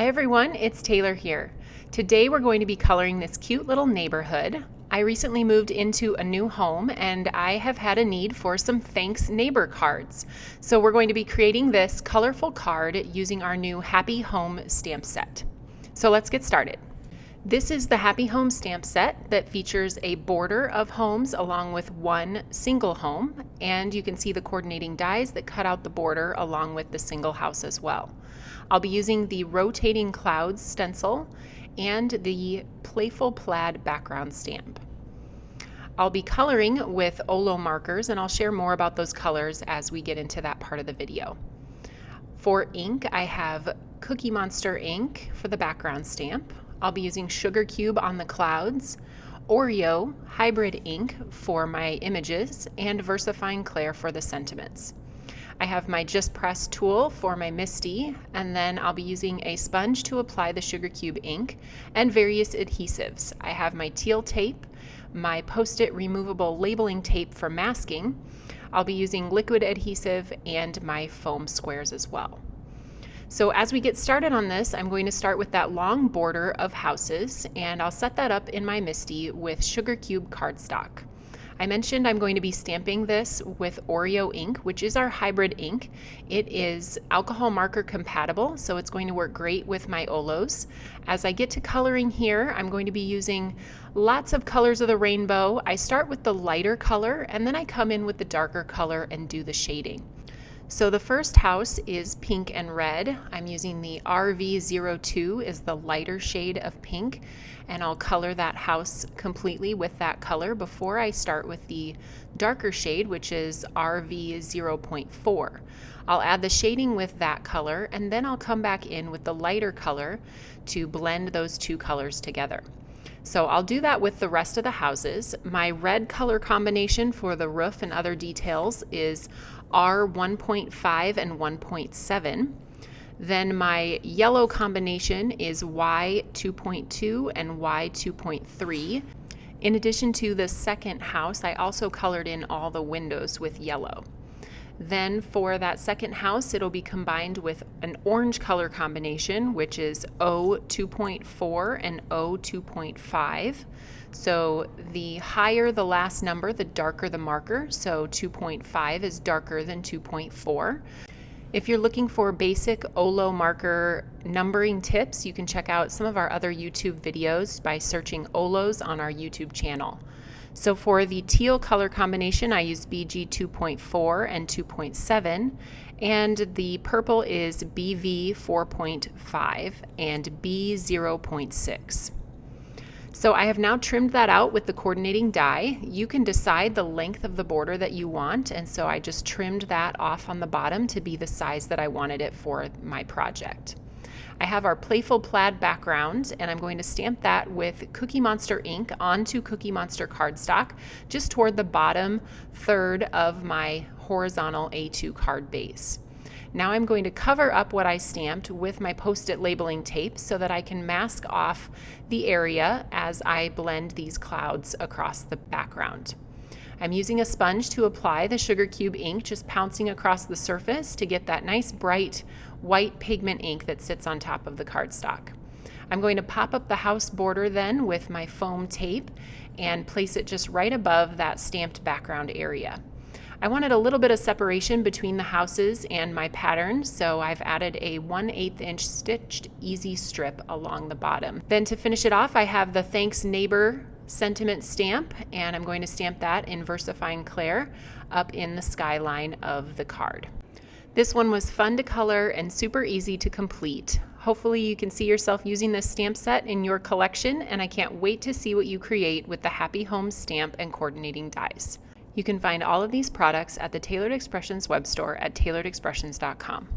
Hi everyone, it's Taylor here. Today we're going to be coloring this cute little neighborhood. I recently moved into a new home and I have had a need for some thanks neighbor cards. So we're going to be creating this colorful card using our new Happy Home stamp set. So let's get started. This is the Happy Home stamp set that features a border of homes along with one single home, and you can see the coordinating dies that cut out the border along with the single house as well. I'll be using the rotating clouds stencil and the Playful Plaid background stamp. I'll be coloring with Oreo markers, and I'll share more about those colors as we get into that part of the video. For ink, I have Cookie Monster ink for the background stamp. I'll be using Sugar Cube on the clouds, Oreo hybrid ink for my images, and VersaFine Clair for the sentiments. I have my Just Press tool for my Misti, and then I'll be using a sponge to apply the Sugar Cube ink and various adhesives. I have my Teal tape, my Post-it removable labeling tape for masking. I'll be using liquid adhesive and my foam squares as well. So as we get started on this, I'm going to start with that long border of houses, and I'll set that up in my Misti with Sugar Cube cardstock. I mentioned I'm going to be stamping this with Oreo ink, which is our hybrid ink. It is alcohol marker compatible, so it's going to work great with my Olos. As I get to coloring here, I'm going to be using lots of colors of the rainbow. I start with the lighter color, and then I come in with the darker color and do the shading. So the first house is pink and red. I'm using the RV02 is the lighter shade of pink, and I'll color that house completely with that color before I start with the darker shade, which is RV0.4. I'll add the shading with that color, and then I'll come back in with the lighter color to blend those two colors together. So I'll do that with the rest of the houses. My red color combination for the roof and other details is R1.5 and 1.7. Then my yellow combination is Y2.2 and Y2.3. In addition to the second house, I also colored in all the windows with yellow. Then for that second house, it'll be combined with an orange color combination, which is O2.4 and O2.5. So the higher the last number, the darker the marker. So 2.5 is darker than 2.4. If you're looking for basic Oreo marker numbering tips, you can check out some of our other YouTube videos by searching Olos on our YouTube channel. So for the teal color combination, I use BG 2.4 and 2.7, and the purple is BV 4.5 and B 0.6. So I have now trimmed that out with the coordinating die. You can decide the length of the border that you want, and so I just trimmed that off on the bottom to be the size that I wanted it for my project. I have our Playful Plaid background, and I'm going to stamp that with Cookie Monster ink onto Cookie Monster cardstock, just toward the bottom third of my horizontal A2 card base. Now I'm going to cover up what I stamped with my Post-it labeling tape so that I can mask off the area as I blend these clouds across the background. I'm using a sponge to apply the Sugar Cube ink, just pouncing across the surface to get that nice bright white pigment ink that sits on top of the cardstock. I'm going to pop up the house border then with my foam tape and place it just right above that stamped background area. I wanted a little bit of separation between the houses and my pattern, so I've added a 1/8 inch stitched easy strip along the bottom. Then to finish it off, I have the Thanks Neighbor sentiment stamp, and I'm going to stamp that in VersaFine Clair up in the skyline of the card. This one was fun to color and super easy to complete. Hopefully you can see yourself using this stamp set in your collection, and I can't wait to see what you create with the Happy Home stamp and coordinating dies. You can find all of these products at the Tailored Expressions web store at tailoredexpressions.com.